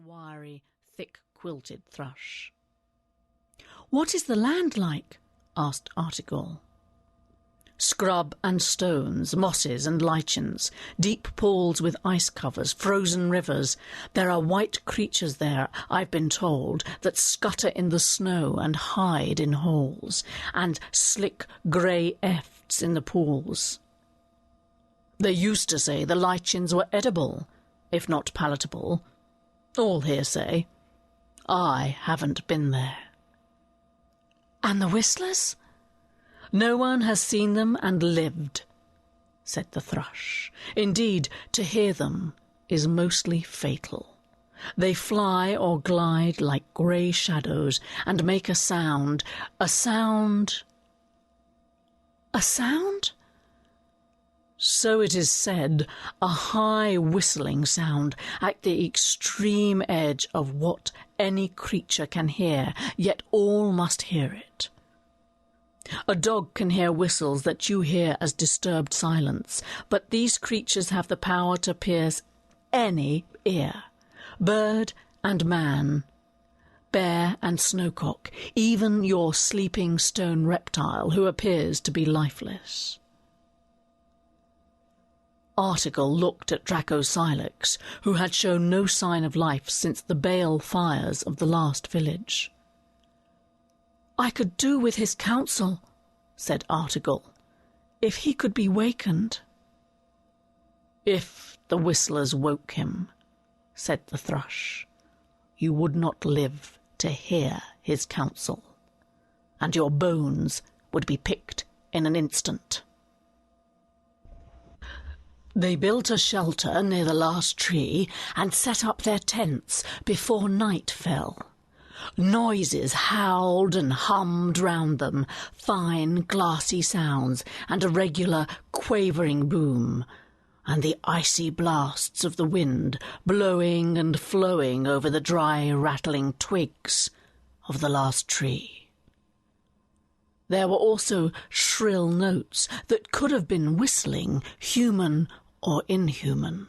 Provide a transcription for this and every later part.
a wiry, thick-quilted thrush. "What is the land like?" asked Artigall. "Scrub and stones, mosses and lichens, deep pools with ice covers, frozen rivers. There are white creatures there, I've been told, that scutter in the snow and hide in holes, and slick grey efts in the pools. They used to say the lichens were edible, if not palatable. All hearsay. I haven't been there." "And the whistlers?" "No one has seen them and lived," said the thrush. "Indeed, to hear them is mostly fatal. They fly or glide like grey shadows and make a sound. A sound?" "A sound?" "So it is said, a high whistling sound at the extreme edge of what any creature can hear, yet all must hear it. A dog can hear whistles that you hear as disturbed silence, but these creatures have the power to pierce any ear, bird and man, bear and snowcock, even your sleeping stone reptile who appears to be lifeless." Artigall looked at Draco Silex, who had shown no sign of life since the bale fires of the last village. "I could do with his counsel," said Artigall, "if he could be wakened." "If the whistlers woke him," said the thrush, "you would not live to hear his counsel, and your bones would be picked in an instant." They built a shelter near the last tree and set up their tents before night fell. Noises howled and hummed round them, fine glassy sounds and a regular quavering boom, and the icy blasts of the wind blowing and flowing over the dry rattling twigs of the last tree. There were also shrill notes that could have been whistling, human or inhuman.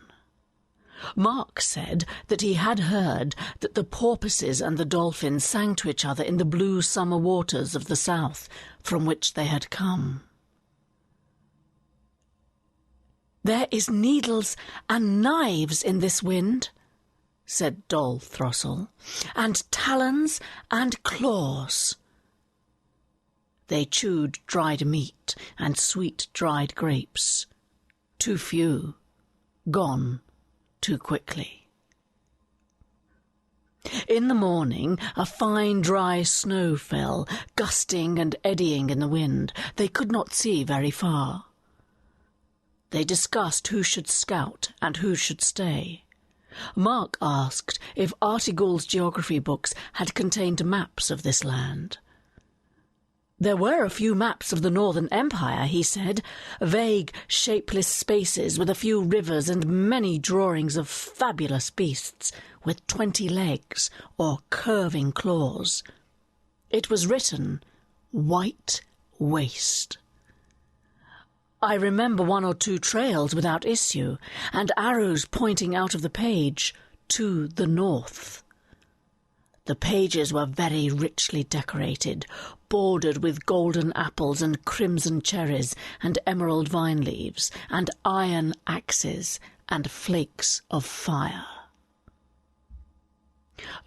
Mark said that he had heard that the porpoises and the dolphins sang to each other in the blue summer waters of the south from which they had come. "There is needles and knives in this wind," said Dol Throssell, "and talons and claws." They chewed dried meat and sweet dried grapes. Too few, gone too quickly. In the morning, a fine dry snow fell, gusting and eddying in the wind. They could not see very far. They discussed who should scout and who should stay. Mark asked if Artigall's geography books had contained maps of this land. There were a few maps of the Northern Empire, he said, vague, shapeless spaces with a few rivers and many drawings of fabulous beasts with 20 legs or curving claws. It was written, "White Waste." I remember 1 or 2 trails without issue, and arrows pointing out of the page to the north. The pages were very richly decorated, bordered with golden apples and crimson cherries and emerald vine leaves and iron axes and flakes of fire.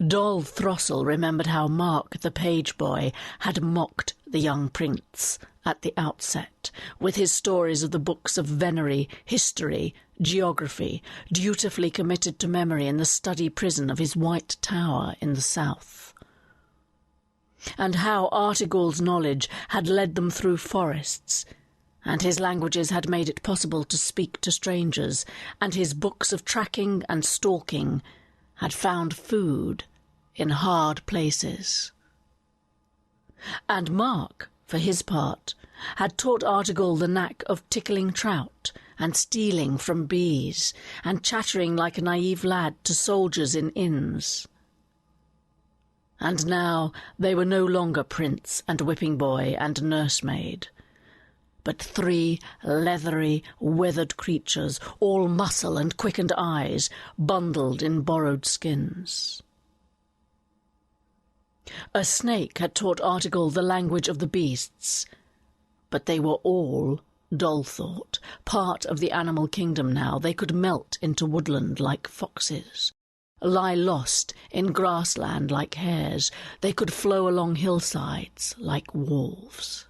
Dol Throssell remembered how Mark, the page boy, had mocked the young prince at the outset, with his stories of the books of venery, history, geography, dutifully committed to memory in the study prison of his White Tower in the south, and how Artigall's knowledge had led them through forests, and his languages had made it possible to speak to strangers, and his books of tracking and stalking had found food in hard places. And Mark, for his part, had taught Artigall the knack of tickling trout and stealing from bees and chattering like a naive lad to soldiers in inns. And now they were no longer prince and whipping boy and nursemaid, but 3 leathery, weathered creatures, all muscle and quickened eyes, bundled in borrowed skins. A snake had taught Article the language of the beasts, but they were all, Dol thought, part of the animal kingdom now. They could melt into woodland like foxes, lie lost in grassland like hares. They could flow along hillsides like wolves.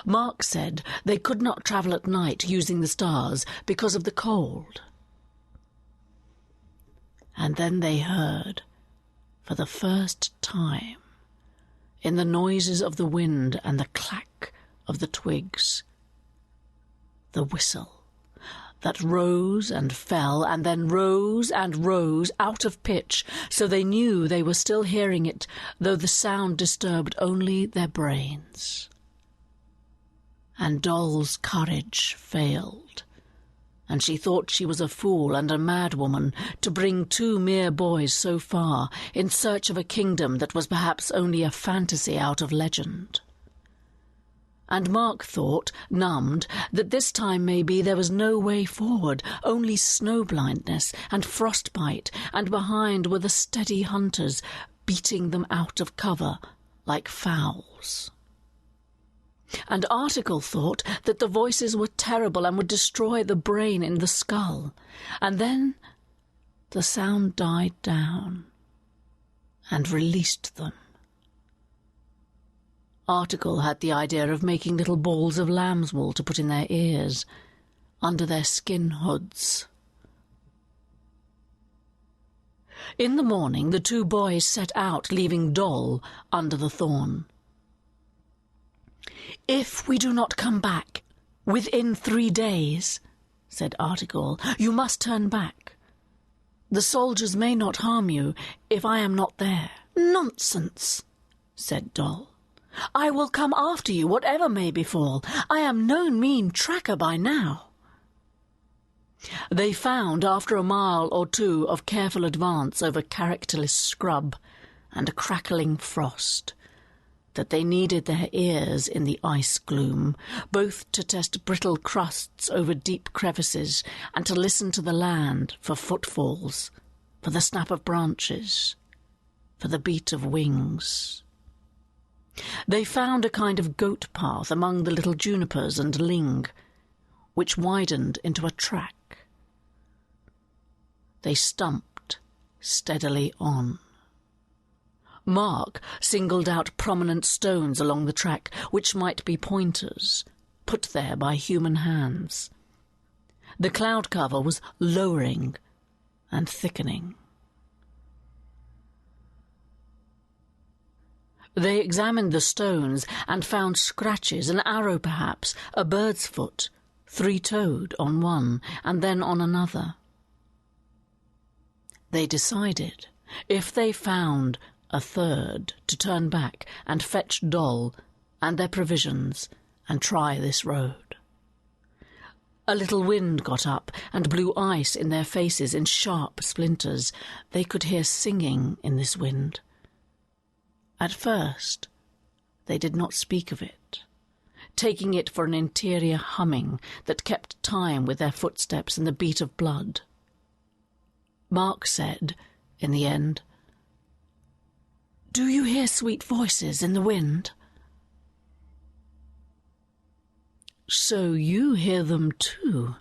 Mark said they could not travel at night using the stars because of the cold. And then they heard, for the first time, in the noises of the wind and the clack of the twigs, the whistle that rose and fell and then rose and rose out of pitch, so they knew they were still hearing it, though the sound disturbed only their brains. And Dol's courage failed, and she thought she was a fool and a madwoman to bring 2 mere boys so far in search of a kingdom that was perhaps only a fantasy out of legend. And Mark thought, numbed, that this time maybe there was no way forward, only snow-blindness and frostbite, and behind were the steady hunters beating them out of cover like fowls. And Article thought that the voices were terrible and would destroy the brain in the skull. And then the sound died down and released them. Article had the idea of making little balls of lamb's wool to put in their ears, under their skin hoods. In the morning the 2 boys set out, leaving Dol under the thorn. "If we do not come back within 3 days," said Article, "you must turn back. The soldiers may not harm you if I am not there." "Nonsense," said Dol. "I will come after you, whatever may befall. I am no mean tracker by now." They found, after a mile or 2 of careful advance over characterless scrub and a crackling frost, that they needed their ears in the ice gloom, both to test brittle crusts over deep crevices and to listen to the land for footfalls, for the snap of branches, for the beat of wings. They found a kind of goat path among the little junipers and ling, which widened into a track. They stumped steadily on. Mark singled out prominent stones along the track, which might be pointers, put there by human hands. The cloud cover was lowering and thickening. They examined the stones and found scratches, an arrow perhaps, a bird's foot, 3-toed on one and then on another. They decided, if they found a third, to turn back and fetch Dol and their provisions and try this road. A little wind got up and blew ice in their faces in sharp splinters. They could hear singing in this wind. At first, they did not speak of it, taking it for an interior humming that kept time with their footsteps and the beat of blood. Mark said, in the end, "Do you hear sweet voices in the wind?" "So you hear them too.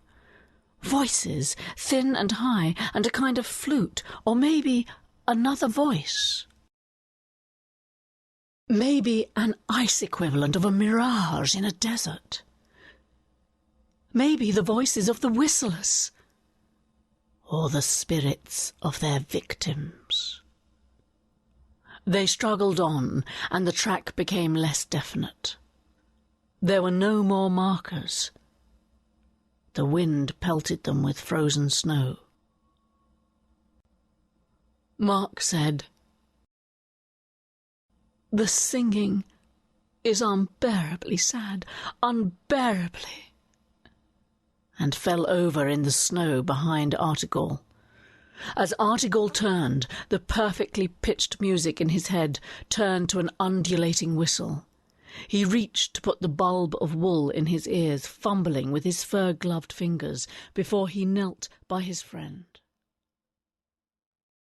Voices, thin and high, and a kind of flute, or maybe another voice. Maybe an ice equivalent of a mirage in a desert. Maybe the voices of the whistlers, or the spirits of their victims." They struggled on, and the track became less definite. There were no more markers. The wind pelted them with frozen snow. Mark said, "The singing is unbearably sad, unbearably," and fell over in the snow behind Article. As Article turned, the perfectly pitched music in his head turned to an undulating whistle. He reached to put the bulb of wool in his ears, fumbling with his fur-gloved fingers before he knelt by his friend.